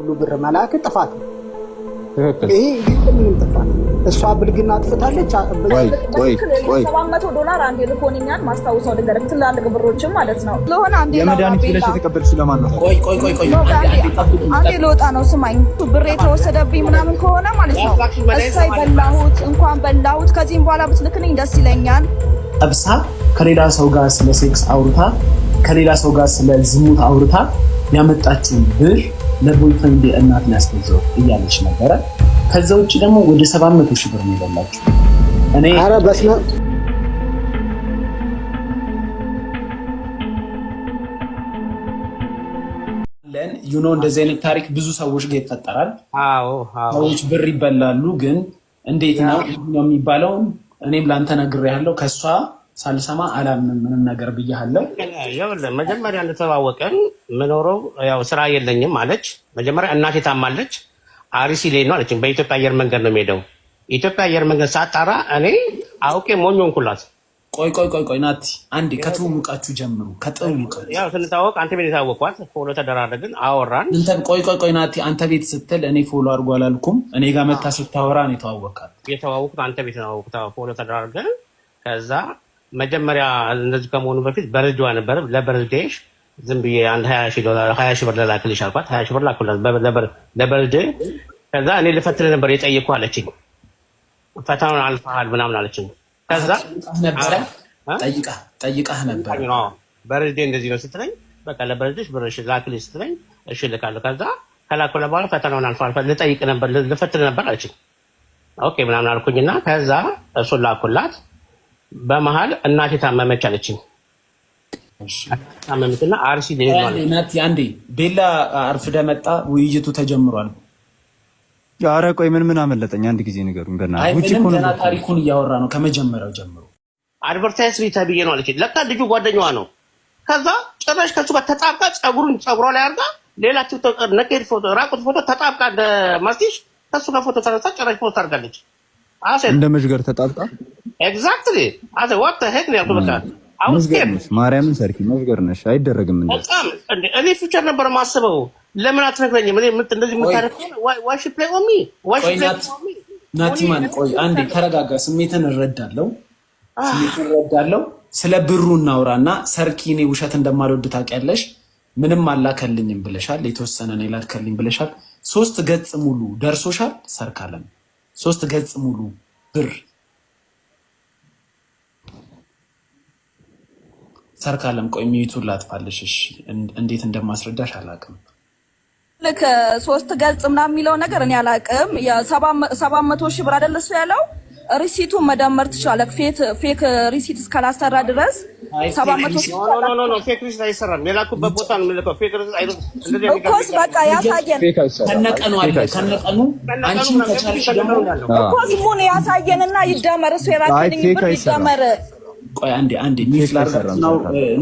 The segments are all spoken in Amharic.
ሁሉ ብር መላክ ጥፋት ነው። ይሄ ምንም ጥፋት እሷ ብልግና አጥፍታለች። $700 አንዴ ልኮንኛል ማስታወሰው ነገር ትላልቅ ብሮችም ማለት ነው። ለሆነ አንዴ የመድኃኒት ብለሽ የተቀበልሽ ለማን ነው? ቆይ አንዴ ልወጣ ነው። ስማኝ ብር የተወሰደብኝ ምናምን ከሆነ ማለት ነው እሳይ በላሁት እንኳን በላሁት። ከዚህም በኋላ ብትልክልኝ ደስ ይለኛል። ጠብሳ ከሌላ ሰው ጋር ስለ ሴክስ አውርታ ከሌላ ሰው ጋር ስለ ዝሙት አውርታ ያመጣችው ብር ለቦይፍሬንድ እናት ያስገዛው እያለች ነበረ። ከዛ ውጭ ደግሞ ወደ 700,000 ብር ነው የበላችሁ። እኔ አረ በስመ ዩኖ እንደዚህ አይነት ታሪክ ብዙ ሰዎች ጋር ይፈጠራል። ሰዎች ብር ይበላሉ። ግን እንዴት ነው የሚባለው? እኔም ላንተ ነግሬሃለሁ። ከሷ ሳልሰማ አላምንም ምንም ነገር ብያለሁ። ይኸውልህ መጀመሪያ እንደተዋወቀን ምኖረው ያው ስራ የለኝም አለች። መጀመሪያ እናቴ ታማለች አርሲ ላይ ነው አለች። በኢትዮጵያ አየር መንገድ ነው የምሄደው። ኢትዮጵያ አየር መንገድ ሳጣራ እኔ አውቄ ሞኝ ሆንኩላት። ቆይ ናቲ አንዴ ከትውውቃችሁ ጀምሩ። ከትውውቃችሁ ያው ስንታወቅ አንተ ቤት የታወቅኳት ፎሎ ተደራረግን አወራን። ቆይ ናቲ አንተ ቤት ስትል እኔ ፎሎ አድርጎ አላልኩም። እኔ ጋር መታ ስታወራ ነው የተዋወቃት። የተዋወቁት አንተ ቤት ነው ፎሎ ተደራረግን። ከዛ መጀመሪያ እንደዚህ ከመሆኑ በፊት በርጅዋ ነበር። ለበርጅዴሽ ዝም ብዬ አንድ $20,000 ብር ላክልሽ አልኳት። $20,000 ብር ላኩላት ለበርጅዴ። ከዛ እኔ ልፈትል ነበር የጠየቅኩ አለችኝ። ፈተናውን አልፈሃል ምናምን አለችኝ። ከዛ ጠይቃህ ነበር በርጅዴ እንደዚህ ነው ስትለኝ በቃ ለበርጅዴሽ ብር ላክልሽ ስትለኝ እሺ ልካለሁ። ከዛ ከላኩ በኋላ ፈተናውን አልፈሃል ልጠይቅ ነበር ልፈትል ነበር አለችኝ። ኦኬ ምናምን አልኩኝና ከዛ እሱን ላኩላት። በመሃል እናቴ ታመመች አለችኝ። ታመመችና አርሲ እናቴ አንዴ ቤላ አርፍደ መጣ። ውይይቱ ተጀምሯል። ኧረ ቆይ ምን አመለጠኝ? አንድ ጊዜ ንገሩኝ በእናትህ። ገና ታሪኩን እያወራ ነው ከመጀመሪያው ጀምሮ። አድቨርታይዝ ተብዬ ነው አለችኝ። ለካ ልጁ ጓደኛዋ ነው። ከዛ ጭራሽ ከሱ ጋር ተጣብቃ ፀጉሯ ላይ አድርጋ ሌላ ነኬድ ፎቶ ራቁት ፎቶ ተጣብቃ እንደ ማስቲሽ ከሱ ጋር ፎቶ ተነሳ። ጭራሽ ፖስት አድርጋለች። እንደ መዥገር ተጣብቃ ኤግዛክትሊ አዘ ዋት ዘ ሄክ ነው ያልኩት። በቃ ማርያምን ሰርኪ መዥገር ነሽ። አይደረግም እንዴ! እኔ ፊውቸር ነበር ማስበው። ለምን አትነግረኝም? እኔ እንደዚህ የምታደርገው ዋይ ሺ ፕሌይ ኦን ሚ ናቲማን ቆይ አንዴ ተረጋጋ። ስሜትን እረዳለሁ። ስለ ብሩ እናውራና ሰርኪ እኔ ውሸት እንደማልወድ ታውቂያለሽ። ምንም አላከልኝም ብለሻል። የተወሰነ ነው ላከልኝ ብለሻል። 3 ገጽ ሙሉ ደርሶሻል። ሰርካለም 3 ገጽ ሙሉ ብር ሰርካለም ቆይ ሚዩቱን ላጥፋልሽ። እሺ እንዴት እንደማስረዳሽ አላውቅም። ልክ 3 ገጽ ምናምን የሚለው ነገር እኔ አላውቅም። የ700,000 ብር አይደል እሱ ያለው። ሪሲቱን መደመር ትችላለህ። ፌክ ሪሲት እስካላሰራ ድረስ 700,000 ኖ ፌክ ሪሲት አይሰራም። የላኩበት ቦታ ነው የምልከው። ፌክ ሪሲት አይደለም እንደዚህ እኮስ በቃ ያሳየን ከነቀኑ አለ ከነቀኑ አንቺም ከቻልሽ ደግሞ እኮስ ሙን ያሳየንና ይደመር። እሱ የላከልኝ ብር ይደመር። ቆይ አንዴ ሚዩት ላድርግ ነው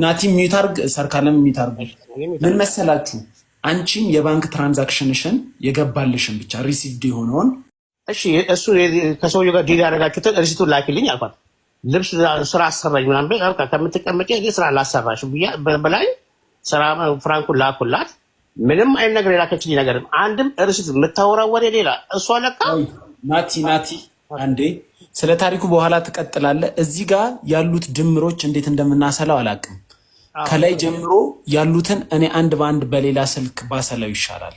ናቲ ሚዩት አድርግ። ሰርካለም ሚዩት አድርግ። ምን መሰላችሁ አንቺም የባንክ ትራንዛክሽንሽን የገባልሽን ብቻ ሪሲቭድ የሆነውን እሺ እሱ ከሰውየው ጋር ዲል ያደረጋችሁትን ሪሲቱን ላኪልኝ አልኳት። ልብስ ስራ አሰራኝ ምናምን ብለህ አልኳት። ከምትቀመጪ እኔ ስራ ላሰራሽ በላይ ስራ ፍራንኩን ላኩላት። ምንም አይነት ነገር የላከችልኝ ነገር አንድም ሪሲት የምታወራው ወሬ ሌላ። እሷ ለካ ናቲ አንዴ ስለ ታሪኩ በኋላ ትቀጥላለህ። እዚህ ጋር ያሉት ድምሮች እንዴት እንደምናሰላው አላውቅም። ከላይ ጀምሮ ያሉትን እኔ አንድ በአንድ በሌላ ስልክ ባሰላው ይሻላል።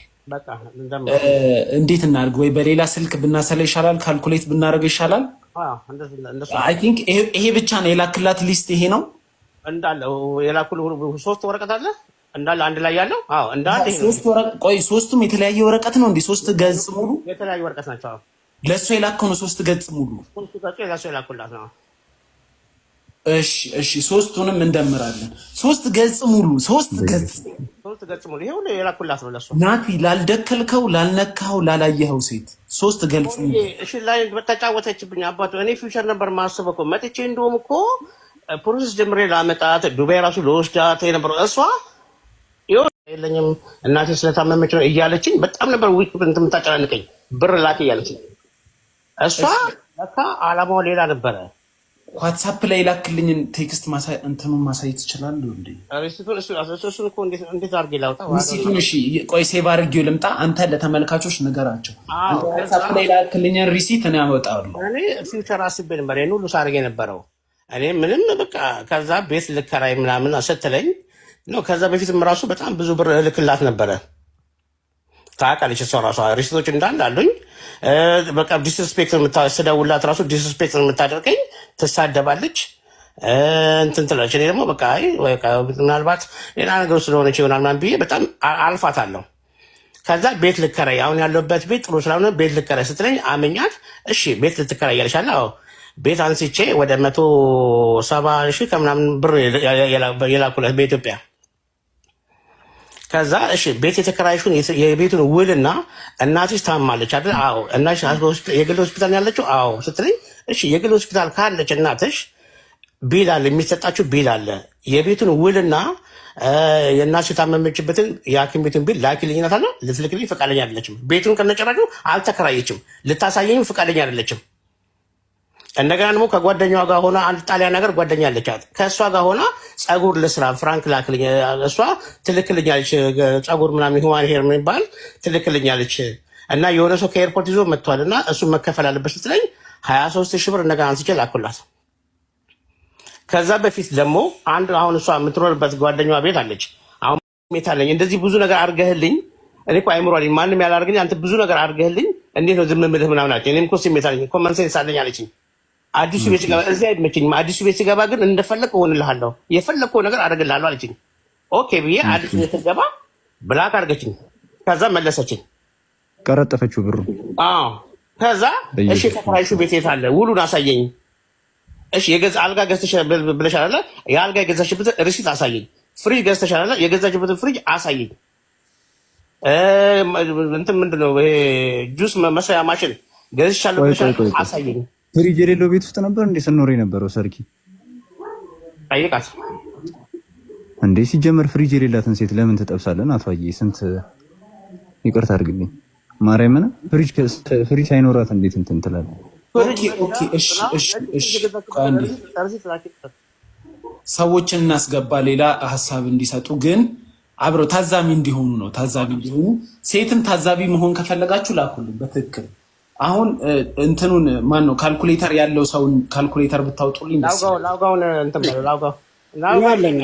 እንዴት እናድርግ? ወይ በሌላ ስልክ ብናሰላው ይሻላል? ካልኩሌት ብናደርገው ይሻላል? አይ ቲንክ ይሄ ብቻ ነው የላክላት ሊስት ይሄ ነው እንዳለ የላኩል 3 ወረቀት አለ እንዳለ አንድ ላይ ያለው። አዎ እንዳለ 3 ወረቀት። ቆይ 3ቱም የተለያየ ወረቀት ነው እንዴ? 3 ገጽ ሙሉ የተለያየ ወረቀት ናቸው። ለእሱ የላከው ነው 3 ገጽ ሙሉ። እሺ 3ቱንም እንደምራለን። 3 ገጽ ሙሉ 3 ገጽ ይሄው የላኩላት ነው ለእሱ። ናቲ ላልደከልከው ላልነካው ላላየኸው ሴት 3 ገጽ ሙሉ። እሺ ላይ በተጫወተችብኝ አባቱ። እኔ ፊውቸር ነበር ማስበው እኮ መጥቼ እንደውም እኮ ፕሮሰስ ጀምሬ ላመጣት ዱባይ ራሱ ለወስዳት የነበረው እሷ የለኝም እናቴ ስለታመመች ነው እያለችኝ በጣም ነበር ዊክ የምታጨናንቀኝ። ብር ላክ እያለችኝ እሷ ለካ አላማው ሌላ ነበረ። ዋትስአፕ ላይ ላክልኝን ቴክስት እንትኑን ማሳየት ይችላል እንዴ? እሱን እኮ እንዴት አድርጌ ላውጣ? ሪሲቱን እሺ፣ ቆይ ሴቭ አድርጌው ልምጣ። አንተ ለተመልካቾች ንገራቸው። አንተ ዋትስአፕ ላይ ላክልኝን ሪሲት እኔ አወጣለሁ። እኔ ፊውቸር አስቤ ነበር ይሄን ሁሉ ሳርጌ ነበረው። እኔ ምንም በቃ ከዛ ቤት ልከራይ ምናምን ስትለኝ ነው። ከዛ በፊትም ራሱ በጣም ብዙ ብር እልክላት ነበረ። ታውቃለች እሷ ራሷ ሪሲቶች እንዳለ አሉኝ። በቃ ዲስሪስፔክት ስደውላት ራሱ ዲስሪስፔክት የምታደርገኝ ትሳደባለች፣ እንትን ትላለች። እኔ ደግሞ በቃ ምናልባት ሌላ ነገር ስለሆነች ይሆናል ምናምን ብዬ በጣም አልፋታለሁ። ከዛ ቤት ልከራይ አሁን ያለሁበት ቤት ጥሩ ስላልሆነ ቤት ልከራይ ስትለኝ አመኛት። እሺ ቤት ልትከራይ ያለሻለ? አዎ ቤት አንስቼ ወደ 170,000 ከምናምን ብር የላኩለት በኢትዮጵያ። ከዛ እሺ ቤት የተከራይሽውን የቤቱን ውልና እናትሽ ታማለች አይደል? አዎ። እናትሽ የግል ሆስፒታል ያለችው? አዎ ስትለኝ እሺ የግል ሆስፒታል ካለች እናትሽ ቢል አለ፣ የሚሰጣችሁ ቢል አለ። የቤቱን ውልና የእናትሽ የታመመችበትን የሐኪም ቤቱን ቢል ላኪልኝ አለ። ልትልክልኝ ፈቃደኛ አይደለችም። ቤቱን ከነጨራሹ አልተከራየችም። ልታሳየኝም ፈቃደኛ አይደለችም። እንደገና ደግሞ ከጓደኛዋ ጋር ሆና አንድ ጣሊያን ነገር ጓደኛ አለቻት። ከእሷ ጋር ሆና ጸጉር ልስራ ፍራንክ ላክልኝ፣ እሷ ትልክልኛለች። ጸጉር ምናምን ሂውማን ሄር የሚባል ትልክልኛለች። እና የሆነ ሰው ከኤርፖርት ይዞ መጥቷል እና እሱን መከፈል አለበት ስትለኝ 23,000 ብር እንደገና አንስቼ ላኩላት። ከዛ በፊት ደግሞ አንድ አሁን እሷ የምትኖርበት ጓደኛዋ ቤት አለች። አሁን ቤት አለኝ እንደዚህ ብዙ ነገር አድርገህልኝ፣ እኔ እኮ አይምሮ አለኝ ማንም ያላደርግልኝ አንተ ብዙ ነገር አድርገህልኝ እንዴት ነው ዝም የምልህ ምናምን አለችኝ። እኔም እኮ ስሜት አለኝ ኮመን ሴንስ አለኝ አለችኝ። አዲሱ ቤት ሲገባ እዚህ አይመችኝም። አዲሱ ቤት ሲገባ ግን እንደፈለግ እሆንልሃለሁ፣ የፈለግከው ነገር አደርግልሃለሁ አለችኝ። ኦኬ ብዬ አዲሱ ቤት ሲገባ ብላክ አድርገችኝ። ከዛ መለሰችኝ፣ ቀረጠፈችው ብሩ። አዎ ከዛ እሺ ተከራይሹ ቤት የት አለ ውሉን አሳየኝ። እሺ የገዛ አልጋ ገዝተሻል ብለሻል አይደል? የአልጋ የገዛሽበት ሪሲት አሳየኝ። ፍሪጅ ገዝተሻል አይደል? የገዛሽበትን ፍሪጅ አሳየኝ። እንትን ምንድነው ይሄ ጁስ መስሪያ ማሽን ገዝቻለሁ ብለሻል አሳየኝ። ፍሪጅ የሌለው ቤት ውስጥ ነበር እንዴ ስኖር የነበረው? ሰርኪ ጠይቃት እንዴ። ሲጀመር ፍሪጅ የሌላትን ሴት ለምን ትጠብሳለን? አቷዬ ስንት ይቅርታ አድርግልኝ ማርያምን። ፍሪጅ ሳይኖራት እንዴት እንትን ትላለህ? ኦኬ እሺ ሰዎችን እናስገባ ሌላ ሀሳብ እንዲሰጡ፣ ግን አብረው ታዛቢ እንዲሆኑ ነው። ታዛቢ እንዲሆኑ ሴትም ታዛቢ መሆን ከፈለጋችሁ ላኩልን በትክክል። አሁን እንትኑን ማን ነው ካልኩሌተር ያለው ሰውን ካልኩሌተር ብታውጡልኝ ደስ ይላል። ላውጋውን እንትን በለው ላውጋው ያለኝ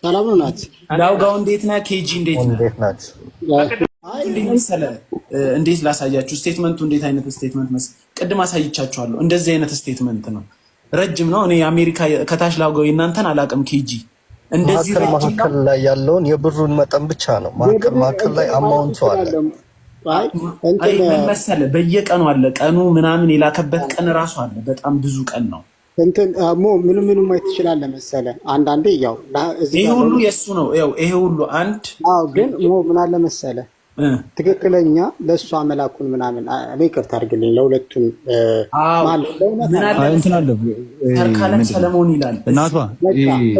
ሰላም ናት። ላውጋው እንዴት ነህ? ኬጂ እንዴት ነህ? እንዴት ላሳያችሁ? ስቴትመንቱ እንዴት አይነት ስቴትመንት መስ ቅድም አሳይቻችኋለሁ። እንደዚህ አይነት ስቴትመንት ነው። ረጅም ነው። እኔ አሜሪካ ከታች ላውጋው እናንተን አላውቅም። ኬጂ እንደዚህ ማዕከል ላይ ያለውን የብሩን መጠን ብቻ ነው። ማዕከል ላይ አማውንቱ አለ። አይ ምን መሰለህ በየቀኑ አለ ቀኑ ምናምን የላከበት ቀን ራሱ አለ። በጣም ብዙ ቀን ነው። እንትን ምን ማየት ትችላለህ መሰለህ? አንዳንዴ ያው ይሄ ሁሉ የሱ ነው። ያው ይሄ ሁሉ አንድ ግን ምን አለ መሰለህ ትክክለኛ ለእሷ መላኩን ምናምን እኔ ይቅርታ አድርግልኝ ለሁለቱም ተርካለም ሰለሞን ይላል እናቷ።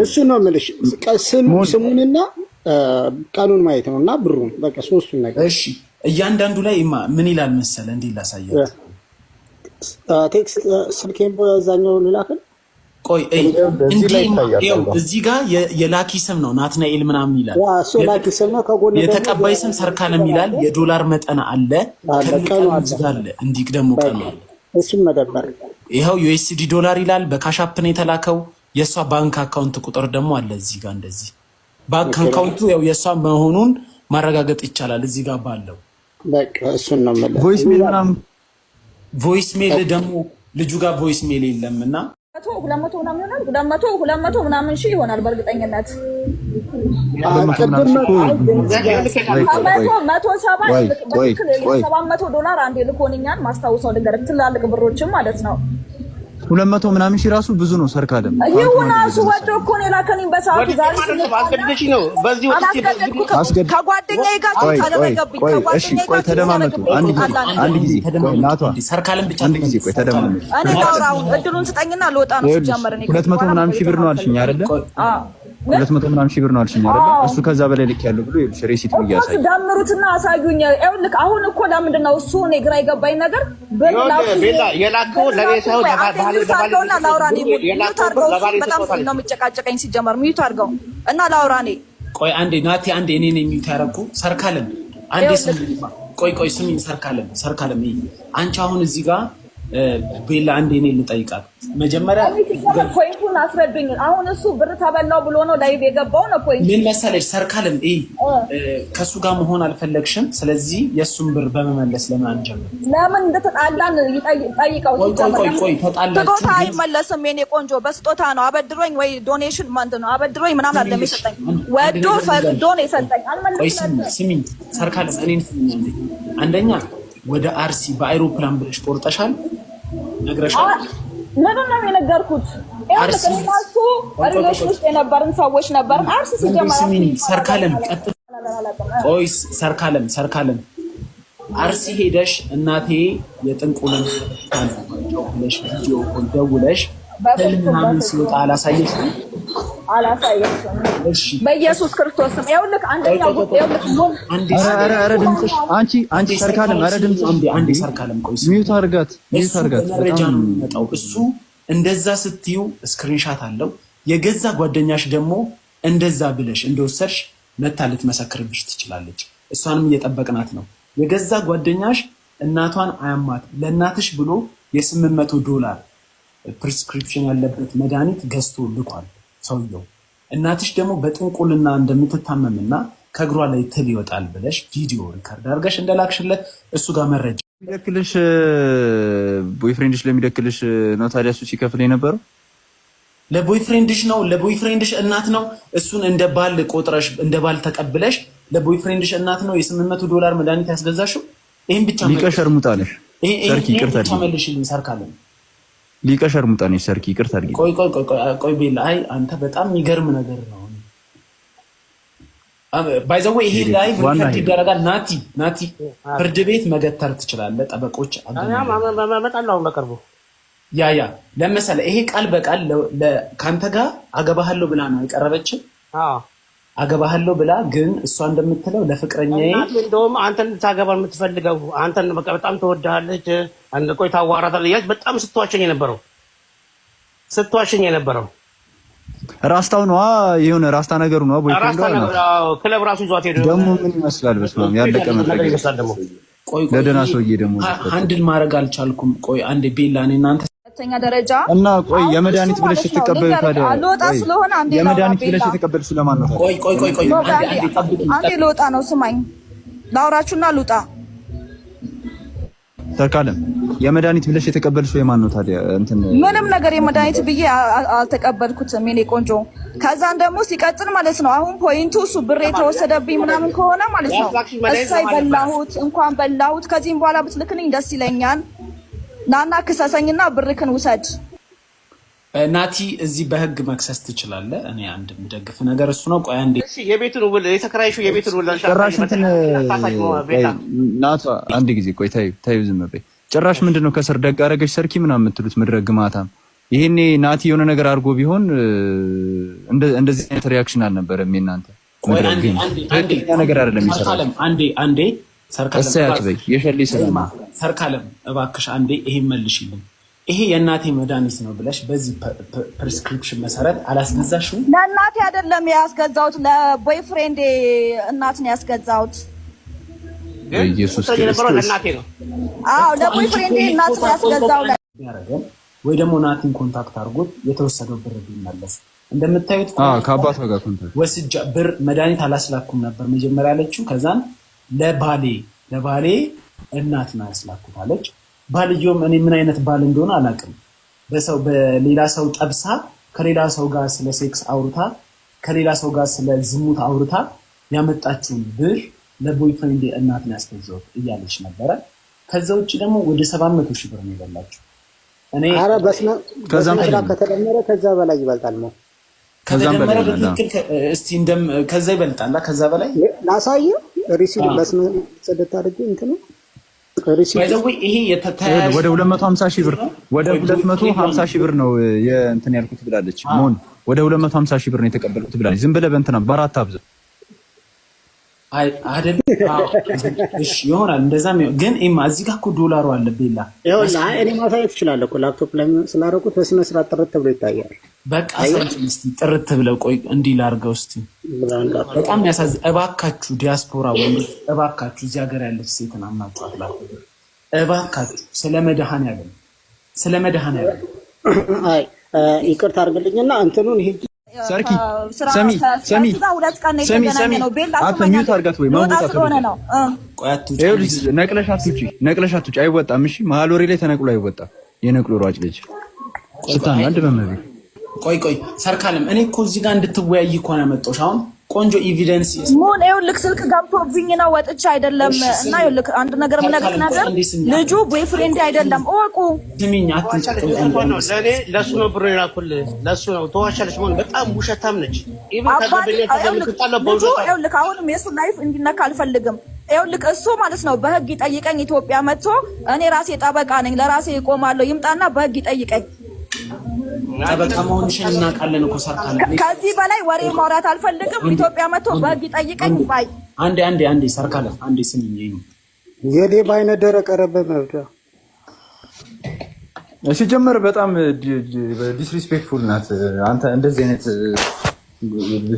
እሱ ነው የምልሽ ስሙንና ቀኑን ማየት ነው እና ብሩን በቃ ሶስቱን ነገር። እሺ እያንዳንዱ ላይ ምን ይላል መሰለህ? እንዴት ላሳያት? ቴክስት ስልኬን በዛኛው ልላክል። ቆይ እዚህ ጋር የላኪ ስም ነው ናትናኤል ምናምን ይላል። የተቀባይ ስም ሰርካለም ይላል። የዶላር መጠን አለ አለ እንዲህ ደግሞ ቀኑ አለ። እሱም መደበር ይኸው ዩኤስዲ ዶላር ይላል። በካሻፕ ነው የተላከው። የእሷ ባንክ አካውንት ቁጥር ደግሞ አለ እዚህ ጋር። እንደዚህ ባንክ አካውንቱ ያው የእሷ መሆኑን ማረጋገጥ ይቻላል እዚህ ጋር ባለው። በቃ እሱን ነው ማለት ቮይስ ሜል ምናምን ቮይስ ሜል ደግሞ ልጁ ጋር ቮይስ ሜል የለም እና 200 ምናምን ይሆናል። 200 ምናምን ሺህ ይሆናል በእርግጠኝነት። 700 ዶላር አንዴ ልኮንኛል ማስታውሰው ነገር ትላልቅ ብሮችም ማለት ነው። 200 ምናምን ሺህ ራሱ ብዙ ነው። ሰርካለም ይሁን እሱ ወዶ እኮ ነው የላከኝ በሰዓቱ ዛሬ አስገድደሽ ነው በዚህ ወጥቼ ከጓደኛዬ ጋር ታደረገብኝ። ከጓደኛዬ ጋር ተደማመጡ። አንድ ጊዜ ናቷ ሰርካለም ብቻ አንድ ጊዜ ቆይ ተደማመጡ። እኔ ላውራው እድሉን ስጠኝና ልወጣ ነው። ሲጀመር እኔ 200 ምናምን ሺህ ብር ነው አልሽኝ አይደለ? 200 ምናምን ሺህ ብር ነው አልሽኝ አይደል? እሱ ከዛ በላይ ልክ ያለው ብሎ ይልሽ ሬሲት ነው ያሳይ። እሱ ደምሩትና አሳዩኝ። ይኸውልህ አሁን እኮ ለምንድን ነው እሱ እኔ ግራ የገባኝ ነገር ቤላ የላከው ለቤታው ለባለውና ላውራኔ ሚዩት አድርገው። በጣም ነው የሚጨቃጨቀኝ ሲጀመር። ሚዩት አድርገው እና ላውራኔ። ቆይ አንዴ ናቲ፣ አንዴ እኔ ነኝ ሚዩት ያደረኩ። ሰርካለም አንዴ ስሚ፣ ቆይ ስሚኝ። ሰርካለም አንቺ አሁን እዚህ ጋር ቤላ አንዴ እኔ ልጠይቃት መጀመሪያ ፖይንቱን አስረዱኝ። አሁን እሱ ብር ተበላው ብሎ ነው ላይቭ የገባው ነው ፖይንት። ምን መሰለሽ ሰርካለም ከሱ ጋር መሆን አልፈለግሽም። ስለዚህ የሱን ብር በመመለስ ለምን አንጀምር? ለምን እንደተጣላን ጠይቀው። ቆይ ተጣላችሁ። ስጦታ አይመለስም የኔ ቆንጆ፣ በስጦታ ነው። አበድሮኝ ወይ ዶኔሽን ማለት ነው። አበድሮኝ ምናምን አይደለም የሰጠኝ፣ ወዶ ፈቅዶ ነው የሰጠኝ። አልመለስም። ስሚኝ ሰርካለም፣ እኔን ስሚኝ። አንደኛ ወደ አርሲ በአይሮፕላን ብለሽ ቆርጠሻል፣ ነግረሻል። ምንም ነው የነገርኩት። እሱ ሪሌሽን ውስጥ የነበርን ሰዎች ነበር። አርሲ ሲጀመር ሰርካለም ቀጥታ። ቆይ ሰርካለም አርሲ ሄደሽ እናቴ የጥንቁልን ብለሽ ቪዲዮ ኮል ደውለሽ ምናምን ሲወጣ አላሳየሽም? እሺ በኢየሱስ ክርስቶስ ስም ይኸውልህ፣ አንደኛው አንቺ ሰርካለም፣ ኧረ ድምጽ አንዴ ሰርካለም፣ ቆይ ሚዩት አድርጋት። መረጃ ነው የሚመጣው። እሱ እንደዛ ስትዩ ስክሪንሻት አለው። የገዛ ጓደኛሽ ደግሞ እንደዛ ብለሽ እንደወሰድሽ መታ ልትመሰክርብሽ ትችላለች። እሷንም እየጠበቅናት ነው። የገዛ ጓደኛሽ እናቷን አያማት ለእናትሽ ብሎ $800 ፕሪስክሪፕሽን ያለበት መድኃኒት ገዝቶ ልኳል ሰውየው። እናትሽ ደግሞ በጥንቁልና እንደምትታመምና ከእግሯ ላይ ትል ይወጣል ብለሽ ቪዲዮ ሪከርድ አድርገሽ እንደላክሽለት እሱ ጋር መረጃ የሚደክልሽ ቦይፍሬንድሽ ለሚደክልሽ ነው ታዲያ እሱ ሲከፍል የነበረው ለቦይፍሬንድሽ ነው። ለቦይፍሬንድሽ እናት ነው። እሱን እንደ ባል ቆጥረሽ እንደ ባል ተቀብለሽ ለቦይፍሬንድሽ እናት ነው $800 መድኃኒት ያስገዛሽው። ይሄን ብቻ ሊቀሸር ሙጣለሽ ሰርኪ ይቅርታ ተመልሽልኝ ሰርካለም ሊቀሸር ሙጣለሽ ሰርኪ ይቅርታ አድርጊ። ቆይ ቤላ፣ አይ አንተ በጣም የሚገርም ነገር ነው። ባይ ዘ ወይ ይሄ ላይ ሪከርድ ይደረጋል። ናቲ ፍርድ ቤት መገተር ትችላለህ። ጠበቆች አመጣለሁ በቅርቡ ያ ለምሳሌ ይሄ ቃል በቃል ካንተ ጋር አገባሃለሁ ብላ ነው የቀረበችው። አገባሃለሁ ብላ ግን እሷ እንደምትለው ለፍቅረኛዬ እንደውም አንተን ታገባ የምትፈልገው አንተን በጣም ትወድሃለች። አንተ ቆይ ታዋራታለህ ያች በጣም ስትዋሸኝ የነበረው ራስታው ነው የሆነ ራስታ ነገሩ ነው። ቦይፍሬንድ ነው ክለብ ራሱ ይዟት ሄዶ ደግሞ ምን ይመስላል? በስማም ያለቀ መጥረግ ይመስላል። ደግሞ ለደና ሰውዬ ደግሞ ሃንድል ማድረግ አልቻልኩም። ቆይ አንዴ ቤላ እኔ እናንተ ሁለተኛ ደረጃ እና ቆይ የመድኃኒት ብለሽ ተቀበል ታዲያ አልወጣ ስለሆነ አንዴ የመድኃኒት ብለሽ ተቀበል ስለማን ነው? ቆይ አንዴ ልወጣ ነው። ስማኝ ላውራችሁና ልውጣ። ሰርካለም የመድኃኒት ብለሽ የተቀበልሽው የማን ነው ታዲያ? እንትን ምንም ነገር የመድኃኒት ብዬ አልተቀበልኩትም የኔ ቆንጆ። ከዛን ደግሞ ሲቀጥል ማለት ነው አሁን ፖይንቱ እሱ ብር የተወሰደብኝ ምናምን ከሆነ ማለት ነው እሳይ በላሁት፣ እንኳን በላሁት። ከዚህም በኋላ ብትልክልኝ ደስ ይለኛል። ናና ክሰሰኝና ብርክን ውሰድ። ናቲ እዚህ በህግ መክሰስ ትችላለህ። እኔ አንድ የምደግፍ ነገር እሱ ነው። ቆይ አንዴ የቤቱን ውል የተከራይሽው የቤቱን ውል ጭራሽ እንትን ናቷ አንድ ጊዜ ቆይ ታዩ ዝም በይ። ጭራሽ ምንድነው ከስር ደግ አደረገች ሰርኪ ምናምን የምትሉት ምድረግ ማታም ይሄኔ ናቲ የሆነ ነገር አድርጎ ቢሆን እንደዚህ አይነት ሪያክሽን አልነበረም። እናንተ አንዴ ነገር አይደለም ይሰራል። አንዴ ሰርካለም እባክሽ አንዴ ይሄን መልሽልኝ። ይሄ የእናቴ መድኃኒት ነው ብለሽ በዚህ ፕሪስክሪፕሽን መሰረት አላስገዛሽም? ለእናቴ አይደለም ያስገዛሁት፣ ለቦይፍሬንድ እናት ነው ያስገዛሁት። ኢየሱስ ክርስቶስ ለእናቴ ነው። አዎ ለቦይፍሬንድ እናት ነው ያስገዛሁት። ወይ ደግሞ ናቲን ኮንታክት አድርጎት የተወሰደው ብር ቢመለስ። እንደምታዩት ከአባቷ ጋር ኮንታክት ወስጃ ብር መድኃኒት አላስላኩም ነበር መጀመሪያ አለችው። ከዛን ለባሌ እናት ነው ያስላኩት አለች። ባልየውም እኔ ምን አይነት ባል እንደሆነ አላውቅም። በሌላ ሰው ጠብሳ ከሌላ ሰው ጋር ስለ ሴክስ አውርታ ከሌላ ሰው ጋር ስለ ዝሙት አውርታ ያመጣችውን ብር ለቦይፍሬንድ እናት ነው ያስገዛሁት እያለች ነበረ። ከዛ ውጭ ደግሞ ወደ 700 ሺህ ብር ነው የበላችሁ። እኔ አረ በስመ ከዛም ከተደመረ ከዛ በላይ ይበልጣል ነው። ከዛም በላይ እስቲ ከዛ ይበልጣል። ከዛ በላይ ላሳየው ሪሲቭ በስመ ጽድት አድርጌ እንትን ይሄ የተተያየ ወደ 250 ሺህ ብር ወደ 250 ሺህ ብር ነው የእንትን ያልኩት ብላለች። ሞን ወደ 250 ሺህ ብር ነው የተቀበልኩት ብላለች። ዝም ብለህ በእንትና በአራት አብዘ አይደል? እሺ ይሆናል እንደዛም። ግን እዚህ ጋር እኮ ዶላሩ አለ ቤላ። ይኸውልህ እኔ ማሳየት እችላለሁ እኮ ላፕቶፕ ላይ ስላደረኩት በስነ ስርዓት ጥርት ብሎ ይታያል። በቃ እስቲ ጥርት ብለው ቆይ እንዲህ ላድርገው እስቲ። በጣም ያሳዝን። እባካችሁ ዲያስፖራ ወንዶች እባካችሁ እዚህ ሀገር ያለች ሴትን አምናችኋት እባካችሁ ስለ መድኃኒዓለም አይ ይቅርታ አድርግልኝና እንትኑን ይሄ ሰርኪ ሰሚ ሚዩት አድርጋት ወይ ማውጣት ነው። ነቅለሽ አትውጪ አይወጣም። እሺ መሀል ወሬ ላይ ተነቅሎ አይወጣም። የነቅሎ ሯጭ ልጅ ስታናድ በመቤት ቆይ ሰርካለም እኔ እኮ እዚህ ጋር እንድትወያይ እኮ ነው ያመጣሁሽ። አሁን ቆንጆ ኤቪደንስ ሞን ይኸውልህ ስልክ ገብቶብኝ ነው ወጥቼ አይደለም። እና ይኸውልህ አንድ ነገር የምነግርህ ነገር ልጁ ቦይፍሬንድ አይደለም እወቁ። ስሚኝ አትንጨቅ። ለኔ ለሱ ነው ብር የላኩልህ ለሱ ነው። ተዋሻለች ሞን በጣም ውሸታም ነች። ይኸውልህ አሁንም የሱ ላይፍ እንዲነካ አልፈልግም። ይኸውልህ እሱ ማለት ነው በህግ ይጠይቀኝ። ኢትዮጵያ መጥቶ እኔ ራሴ ጠበቃ ነኝ ለራሴ እቆማለሁ። ይምጣና በህግ ይጠይቀኝ። ጠበቃ መሆንሽን እናውቃለን እኮ ሰርካለም። ከዚህ በላይ ወሬ ማውራት አልፈልግም። ኢትዮጵያ መጥቶ በህግ ይጠይቀኝ ባይ። አንዴ ሰርካለም አንዴ ስሚኝ። የሌባ አይነ ደረቅ ቀረበ መብዳ ሲጀመር በጣም ዲስሪስፔክትፉል ናት። አንተ እንደዚህ አይነት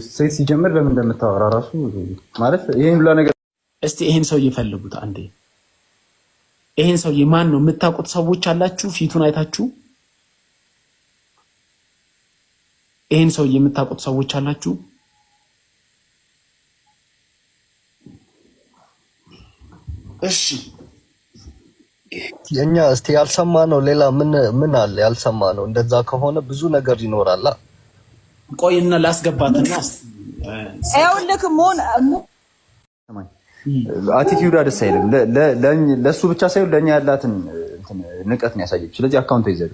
ሴት ሲጀምር ለምን እንደምታወራ ራሱ ማለት ይሄን ሁላ ነገር። እስቲ ይሄን ሰው ይፈልጉት አንዴ። ይሄን ሰው ማን ነው? የምታውቁት ሰዎች አላችሁ? ፊቱን አይታችሁ ይሄን ሰው የምታውቁት ሰዎች አላችሁ? እሺ የኛ እስቲ ያልሰማነው ሌላ ምን አለ? ያልሰማነው እንደዛ ከሆነ ብዙ ነገር ይኖራል። ቆይና ላስገባትና ይኸውልህ ሞን አቲቲዩድ ደስ አይልም። ለሱ ብቻ ሳይሆን ለኛ ያላትን ንቀት ነው ያሳየች። ስለዚህ አካውንት ይዘጋ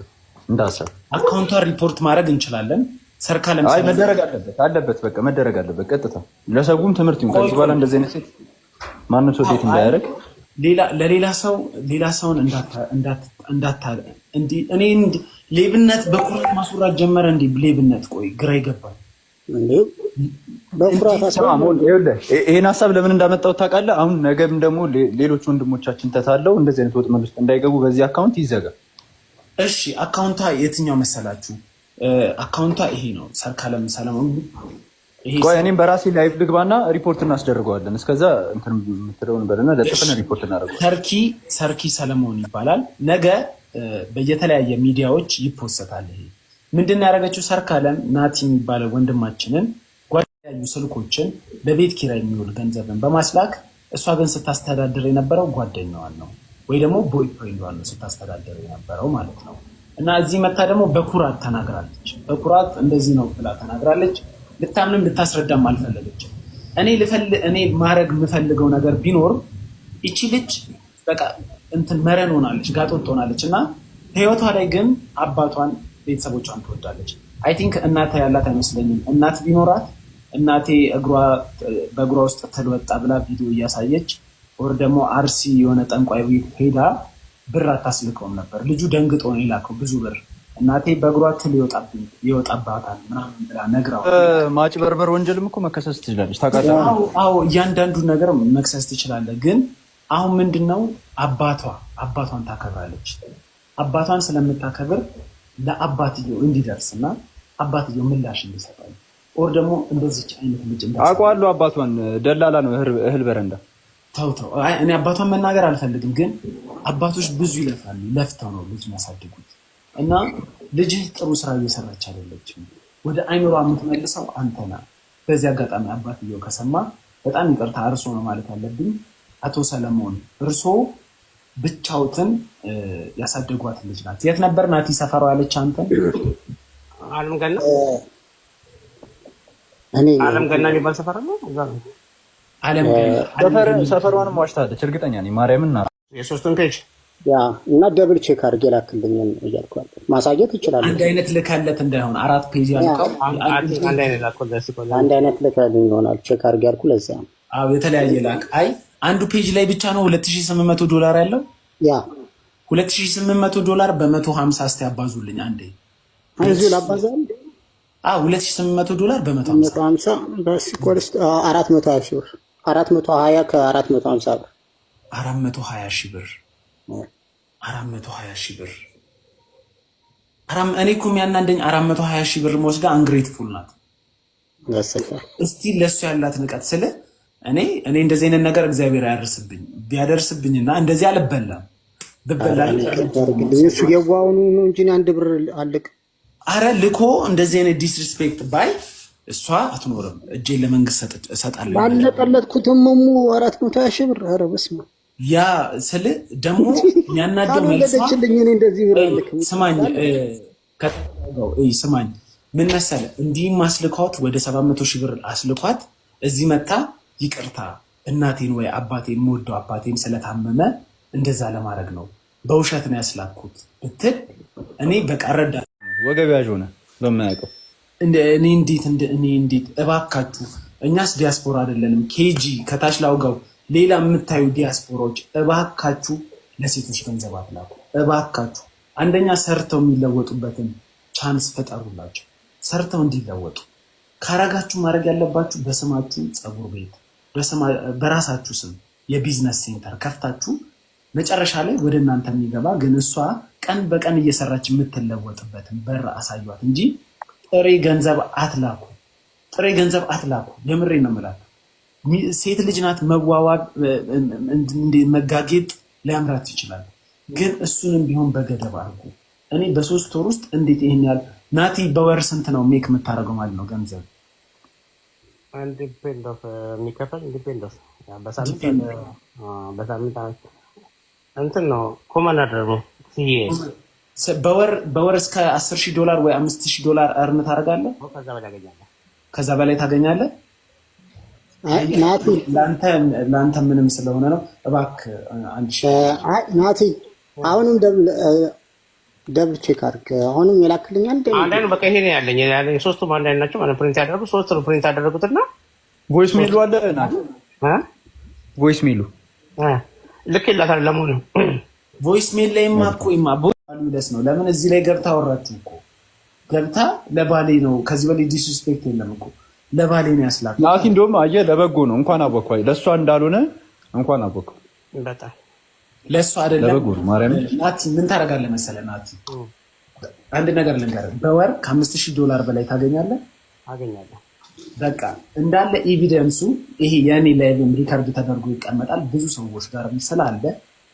እንዳሰብ አካውንቷን ሪፖርት ማድረግ እንችላለን። ሰርካለም አይ መደረግ አለበት በቃ መደረግ አለበት። ቀጥታ ለሰጉም ትምህርት ይሁን። ከዚህ በኋላ እንደዚህ አይነት ሴት ማንም ሰው ዴት እንዳያደርግ ሌላ ሰውን እንዳታ እኔ ሌብነት በኩራት ማስወራት ጀመረ። ሌብነት ቆይ ግራ ይገባል። ይሄን ሀሳብ ለምን እንዳመጣው ታውቃለህ? አሁን ነገም ደግሞ ሌሎች ወንድሞቻችን ተታለው እንደዚህ አይነት ወጥመድ ውስጥ እንዳይገቡ በዚህ አካውንት ይዘጋ። እሺ አካውንቷ የትኛው መሰላችሁ? አካውንቷ ይሄ ነው። ሰርካለም ሰለሞን። ቆይ እኔም በራሴ ላይቭ ልግባና ሪፖርት እናስደርገዋለን። እስከዛ እንትን የምትለውን በለና ለጥፈን ሪፖርት እናደርገዋለን። ሰርኪ ሰለሞን ይባላል። ነገ በየተለያየ ሚዲያዎች ይፖሰታል። ይሄ ምንድን ያደረገችው ሰርካለም ናቲ የሚባለው ወንድማችንን ጓደኛዩ ስልኮችን በቤት ኪራይ የሚውል ገንዘብን በማስላክ እሷ ግን ስታስተዳድር የነበረው ጓደኛዋን ነው ወይ ደግሞ ቦይፍሬንዷን ነው ስታስተዳድር የነበረው ማለት ነው። እና እዚህ መታ ደግሞ በኩራት ተናግራለች። በኩራት እንደዚህ ነው ብላ ተናግራለች። ልታምንም ልታስረዳም አልፈለገችም። እኔ ማድረግ የምፈልገው ነገር ቢኖር እቺ ልጅ በቃ እንትን መረን ሆናለች፣ ጋጦጥ ሆናለች እና ህይወቷ ላይ ግን አባቷን ቤተሰቦቿን ትወዳለች። አይ ቲንክ እናት ያላት አይመስለኝም። እናት ቢኖራት እናቴ በእግሯ ውስጥ ተልወጣ ብላ ቪዲዮ እያሳየች ወር ደግሞ አርሲ የሆነ ጠንቋይ ሄዳ ብር አታስልከውም ነበር። ልጁ ደንግጦ ነው የላከው ብዙ ብር። እናቴ በእግሯ ትል ይወጣባታል ምናምን ብላ ነግራው። ማጭበርበር ወንጀልም እኮ መከሰስ ትችላለች ታውቃለህ? አዎ እያንዳንዱ ነገር መክሰስ ትችላለህ። ግን አሁን ምንድነው አባቷን ታከብራለች። አባቷን ስለምታከብር ለአባትየው እንዲደርስና አባትየው ምላሽ እንዲሰጣል ኦር ደግሞ እንደዚች አይነት ልጅ አውቀዋለሁ። አባቷን ደላላ ነው እህል በረንዳ። ተው እኔ አባቷን መናገር አልፈልግም። ግን አባቶች ብዙ ይለፋሉ፣ ለፍተው ነው ልጅ የሚያሳድጉት። እና ልጅህ ጥሩ ስራ እየሰራች አይደለችም። ወደ አይምሯ የምትመልሰው አንተና። በዚህ አጋጣሚ አባትየው ከሰማ በጣም ይቅርታ፣ እርሶ ነው ማለት ያለብኝ። አቶ ሰለሞን እርሶ ብቻውትን ያሳደጓት ልጅ ናት። የት ነበር ናቲ ሰፈሯ ያለች አንተን? አለም ገና የሚባል ሰፈር ነው። ሰፈሯንም ዋሽታለች እርግጠኛ ነኝ። ማርያምን የሶስቱን ፔጅ እና ደብል ቼክ አድርጌ ላክልኝ እያልኳል። ማሳየት ይችላል። አንድ አይነት ልካለት እንዳይሆን 4 ፔጅ ያልከው አንድ አይነት ልካልኝ ይሆናል። ቼክ አድርጌ ያልኩ ለዛ ነው። የተለያየ ላክ። አይ አንዱ ፔጅ ላይ ብቻ ነው $2800 ያለው ያ $2800 በ150 እስቲ ያባዙልኝ አንዴ። እዚህ ላባዛል። 2800 $150 በሲኮልስ 420 ሺህ ብር 420 ከ450 ብር 420 ሺህ ብር 420 ሺህ ብር። እኔ እኮ የሚያናደኝ 420 ሺህ ብር ወስዳ አንግሬትፉል ናት። እስቲ ለሱ ያላት ንቀት ስለ እኔ እንደዚህ አይነት ነገር እግዚአብሔር ያደርስብኝ ቢያደርስብኝና እንደዚህ አልበላም ብበላ እሱ የዋውኑ ነው እንጂ አንድ ብር አልቅ። አረ ልኮ እንደዚህ አይነት ዲስሪስፔክት ባይ እሷ አትኖርም። እጄን ለመንግስት እሰጣለሁ ባለቀለጥኩትም 420 ሺህ ብር። አረ በስመ ያ ስለ ደግሞ የሚያናደው መልሷ እንደዚህ ብር አልክ። ስማኝ ምን መሰለህ እንዲህ ማስልኳት ወደ 700 ሺህ ብር አስልኳት እዚህ መታ ይቅርታ እናቴን ወይ አባቴን የምወደው አባቴን ስለታመመ እንደዛ ለማድረግ ነው በውሸት ነው ያስላኩት ብትል እኔ በቃ ረዳ ወገብ ያዥ ሆነ በማያውቀው እኔ እንዴት እባካችሁ እኛስ ዲያስፖራ አይደለንም ኬጂ ከታች ላውጋው ሌላ የምታዩ ዲያስፖራዎች እባካችሁ ለሴቶች ገንዘብ አትላኩ እባካችሁ። አንደኛ ሰርተው የሚለወጡበትን ቻንስ ፈጠሩላቸው። ሰርተው እንዲለወጡ ካረጋችሁ ማድረግ ያለባችሁ በስማችሁ ፀጉር ቤት በራሳችሁ ስም የቢዝነስ ሴንተር ከፍታችሁ መጨረሻ ላይ ወደ እናንተ የሚገባ ግን እሷ ቀን በቀን እየሰራች የምትለወጥበትን በር አሳዩት እንጂ ጥሬ ገንዘብ አትላኩ። ጥሬ ገንዘብ አትላኩ። የምሬ ነው የምላችሁ። ሴት ልጅ ናት። መዋዋብ መጋጌጥ ሊያምራት ይችላል፣ ግን እሱንም ቢሆን በገደብ አድርጉ። እኔ በ3 ወር ውስጥ እንዴት ይሄን ያህል ናቲ በወር ስንት ነው ሜክ የምታደርገው ማለት ነው ገንዘብ? የሚከፈል ኢንዲፔንደንስ በሳምንት እንትን ነው ኮማንደር ነው በወር እስከ $10,000 ወይ $5,000 እርን ታደርጋለህ። ከዛ በላይ ታገኛለህ። ለአንተ ምንም ስለሆነ ነው። እባክህ ናቲ አሁንም ደብል ቼክ አድርግ። አሁንም ይላክልኛል። አንዳንድ በቃ ይሄ ነው ያለኝ ሶስቱም አንድ አይነት ናቸው ማለት ፕሪንት ያደረጉ ሶስት ነው ፕሪንት ያደረጉትና ቮይስ ሜሉ አለ ናቲ ቮይስ ሜሉ ልክ ይላታል። ለምን ቮይስ ሜል ላይ ማቆይማ ቦይስ ነው። ለምን እዚህ ላይ ገብታ አወራችሁ እኮ ገብታ ለባሌ ነው። ከዚህ በላይ ዲስሪስፔክት የለም እኮ ለባሌ ነው ያስላክ ናቲ። እንደውም አየህ ለበጎ ነው። እንኳን አወቅኳይ ለእሷ እንዳልሆነ እንኳን አወቅኩ። በጣም ለእሷ አይደለም ለበጎ ነው። ማርያም ናቲ ምን ታደርጋለህ መሰለህ ናቲ፣ አንድ ነገር ልንገርህ። በወር $5,000 በላይ ታገኛለህ። አገኛለሁ። በቃ እንዳለ ኤቪደንሱ ይሄ የኔ ላይቭም ሪከርድ ተደርጎ ይቀመጣል። ብዙ ሰዎች ጋር ስላለ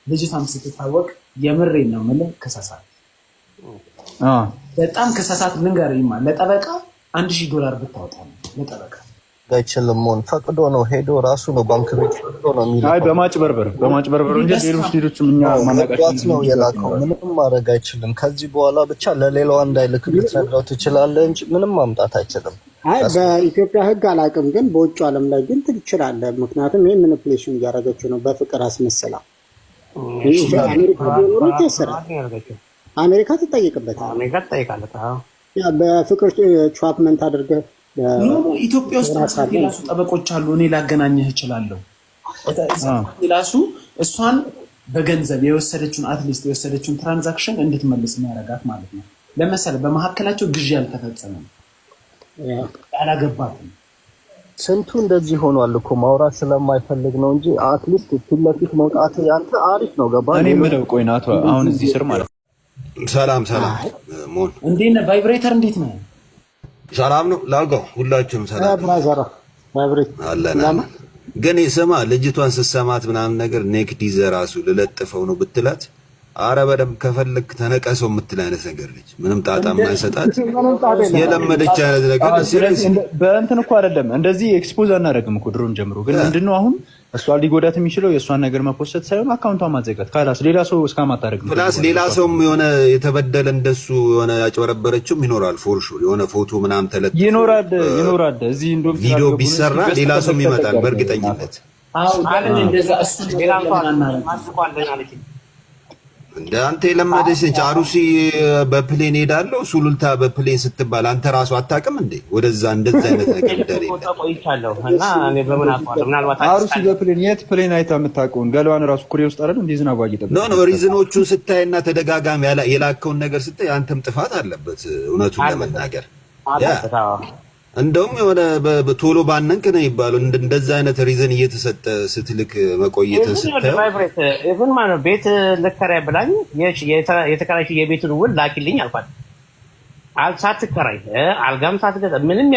ልጅቷም ስትታወቅ የምሬን ነው የምልህ ከሳሳት በጣም ከሳሳት ልንገርህማ ለጠበቃ $1,000 ብታወጣ ነው ለጠበቃ አይችልም። ሞን ፈቅዶ ነው ሄዶ ራሱ ነው ባንክ ቤት ፈቅዶ ነው የሚለው። አይ በማጭበርበር እንጂ ሌሎችም እኛ ማናቃችን ነው የላከው። ምንም ማድረግ አይችልም። ከዚህ በኋላ ብቻ ለሌላው እንዳይልክ ልትነግረው ትችላለህ እንጂ ምንም ማምጣት አይችልም። አይ በኢትዮጵያ ሕግ አላውቅም፣ ግን በውጭ ዓለም ላይ ግን ትችላለህ። ምክንያቱም ይሄ ማኒፑሌሽን እያደረገችው ነው በፍቅር አስመስላ። አሜሪካ ትጠይቅበታል። አሜሪካ ትጠይቃለች። ያ በፍቅር ቻፕመንት አድርገህ ኢትዮጵያ ውስጥ የራሱ ጠበቆች አሉ። እኔ ላገናኘህ እችላለሁ። ራሱ እሷን በገንዘብ የወሰደችውን አትሊስት የወሰደችውን ትራንዛክሽን እንድትመልስ የሚያደርጋት ማለት ነው። ለምሳሌ በመካከላቸው ግዢ አልተፈጸመም፣ አላገባትም። ስንቱ እንደዚህ ሆኗል እኮ ማውራት ስለማይፈልግ ነው እንጂ አትሊስት ፊት ለፊት መውጣት ያንተ አሪፍ ነው። ገባ እኔ የምለው ቆይ ናቱ አሁን እዚህ ስር ማለት ነው። ሰላም ሞን እንዴት ነህ? ቫይብሬተር እንዴት ነህ? ሰላም ነው ላውቀው። ሁላችሁም ሰላም አለን። ግን ስማ ልጅቷን ስትሰማት ምናምን ነገር ኔክድ ይዘህ ራሱ ልለጥፈው ነው ብትላት፣ አረ በደምብ ከፈለክ ተነቀሰው የምትል አይነት ነገር ነች። ምንም ጣጣ ማይሰጣት የለመደች አይነት ነገር። በእንትን እኮ አይደለም እንደዚህ ኤክስፖዝ አናደርግም እኮ ድሮም ጀምሮ። ግን ምንድነው አሁን እሷ ሊጎዳት የሚችለው የእሷን ነገር መፖሰት ሳይሆን አካውንቷን ማዘጋት ካላስ ሌላ ሰው እስካማታረግ ነው። ፕላስ ሌላ ሰውም የሆነ የተበደለ እንደሱ የሆነ ያጭበረበረችም ይኖራል። ፎር ሹር የሆነ ፎቶ ምናምን ተለጥፎ ይኖራል። እዚህ እንደውም ቪዲዮ ቢሰራ ሌላ ሰውም ይመጣል በእርግጠኝነት። አዎ እንደዛ እሱ ሌላ እንደ አንተ የለመደች አሩሲ በፕሌን ሄዳለሁ ሱሉልታ በፕሌን ስትባል አንተ ራሱ አታውቅም እንዴ? ወደዛ እንደዛ አይነት ነገር እንደሌለ ቆይቻለሁ እና እኔ በምን አውቃለሁ? ምናልባት አሩሲ በፕሌን የት ፕሌን አይታ የምታውቀውን ገለዋን ራሱ ኩሬ ውስጥ አይደል እንዴ? ዝናብ አጊጠ ኖ ሪዝኖቹን ስታይና ተደጋጋሚ የላከውን ነገር ስታይ አንተም ጥፋት አለበት እውነቱን ለመናገር እንደውም የሆነ ቶሎ ባነንክ ነው ይባሉ እንደዛ አይነት ሪዝን እየተሰጠ ስትልክ መቆየትን ስታየው ኢቭን ማለት ቤት ልከራይ ብላኝ የተከራይሽ የቤቱን ውል ላኪልኝ አልኳት። ሳትከራይ አልጋም ሳትገዛ ምንም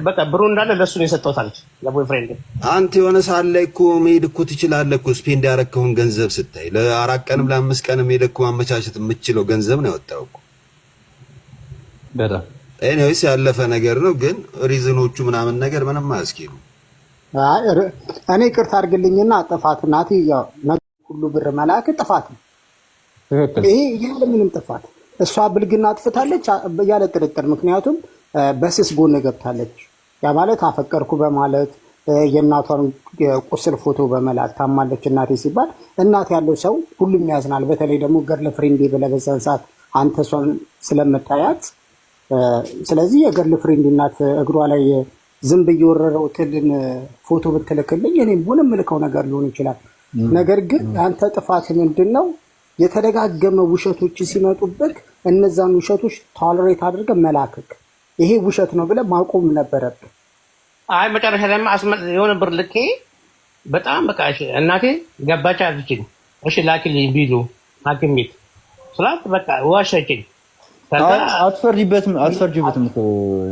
በቃ ብሩ እንዳለ ለሱ ነው የሰጠሁት አለች ለቦይፍሬንድ። አንተ የሆነ ሰዓት ላይ እኮ መሄድ እኮ ትችላለህ እኮ ስፔንድ ያደረግከውን ገንዘብ ስታይ ለ4 ቀንም ለ5 ቀንም ሄደህ እኮ ማመቻቸት የምትችለው ገንዘብ ነው ያወጣው እኮ በጣም ኤኒዌይስ ያለፈ ነገር ነው። ግን ሪዝኖቹ ምናምን ነገር ምንም አያስኬዱ። እኔ ይቅርታ አድርግልኝና ጥፋት ናቲ ያው ሁሉ ብር መላክ ጥፋት ነው። ይሄ ያለ ምንም ጥፋት እሷ ብልግና አጥፍታለች ያለ ጥርጥር። ምክንያቱም በስስ ጎን ገብታለች። ያ ማለት አፈቀርኩ በማለት የእናቷን ቁስል ፎቶ በመላክ ታማለች እናቴ ሲባል እናት ያለው ሰው ሁሉም ያዝናል። በተለይ ደግሞ ገርል ፍሬንዴ ብለህ በዛን ሰዓት አንተ እሷን ስለምታያት ስለዚህ የገርል ፍሬንድ እናት እግሯ ላይ ዝንብ እየወረረው ትልን ፎቶ ብትልክልኝ እኔም ሆነ የምልከው ነገር ሊሆን ይችላል። ነገር ግን አንተ ጥፋት ምንድነው? የተደጋገመ ውሸቶች ሲመጡበት እነዛን ውሸቶች ቶለሬት አድርገህ መላክክ ይሄ ውሸት ነው ብለህ ማቆም ነበረብህ። አይ መጨረሻ ላይ የሆነ ብር ልኬ በጣም በቃ እናቴ ገባች አልችኝ። እሺ ላኪልኝ ቢሉ ሐኪም ቤት ስላት በቃ ዋሸችኝ። አትፈርጂበትም እኮ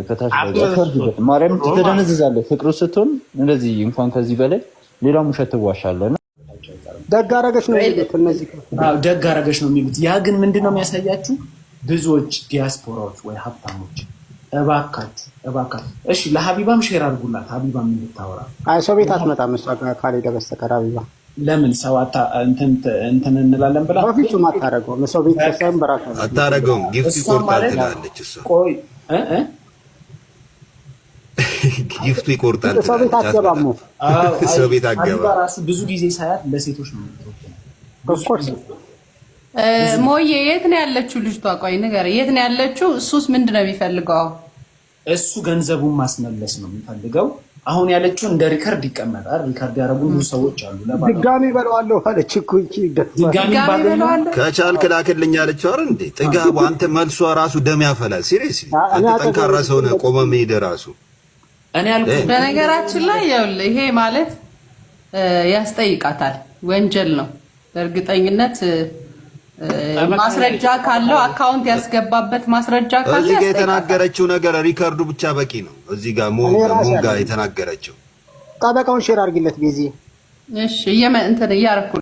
ከታች አትፈርጂበትም። ማርያም ትደነዝዛለህ። ፍቅሩ ስትሆን እንደዚህ እንኳን ከዚህ በላይ ሌላም ውሸት ትዋሻለህ። ደግ አደረገች ነው የሚሉት እነዚህ ደግ አደረገች ነው የሚሉት። ያ ግን ምንድነው የሚያሳያችሁ? ብዙዎች ዲያስፖራዎች ወይ ሀብታሞች እባካችሁ እሺ ለሀቢባም ሼር አድርጉላት። ሀቢባም እንድታወራ አይ ሰው ቤት አትመጣም እሷ ካልሄደ በስተቀር ሀቢባ ለምን ሰው እንትን እንላለን ብላ በፊቱም አታረገውም። ሰው ቤት ተሰም በራሱ አታረገውም። ጊፍት ይቆርጣል ትላለች እሷ። ቆይ ጊፍቱ ይቆርጣል። ሰው ቤት አትገባም። ሰው ቤት አትገባም። ራሱ ብዙ ጊዜ ሳያት ለሴቶች ነው ኦፍኮርስ። ሞዬ የት ነው ያለችው ልጅቷ? ቆይ ንገረኝ፣ የት ነው ያለችው? እሱስ ምንድን ነው የሚፈልገው? እሱ ገንዘቡን ማስመለስ ነው የሚፈልገው። አሁን ያለችው እንደ ሪከርድ ይቀመጣል። ሪከርድ ያደረጉ ብዙ ሰዎች አሉ። ድጋሚ በለዋለሁ አለች እኮ እንጂ ድጋሚ በለዋለሁ ከቻልክ ላክልኝ አለችው አይደል እንዴ? ጥጋቡ አንተ መልሷ ራሱ ደም ያፈላል። ሲሪየስሊ አንተ ጠንካራ ሰው ነህ። ቆመ መሄድ ራሱ እኔ ያልኩት በነገራችን ላይ ይኸውልህ ይሄ ማለት ያስጠይቃታል፣ ወንጀል ነው በእርግጠኝነት። ማስረጃ ካለው አካውንት ያስገባበት ማስረጃ ካለው እዚህ ጋር የተናገረችው ነገር ሪከርዱ ብቻ በቂ ነው። እዚህ ጋር ሞንጋ የተናገረችው ጠበቃውን ሼር አድርጊለት ቢዚ እሺ እንትን እያደረኩ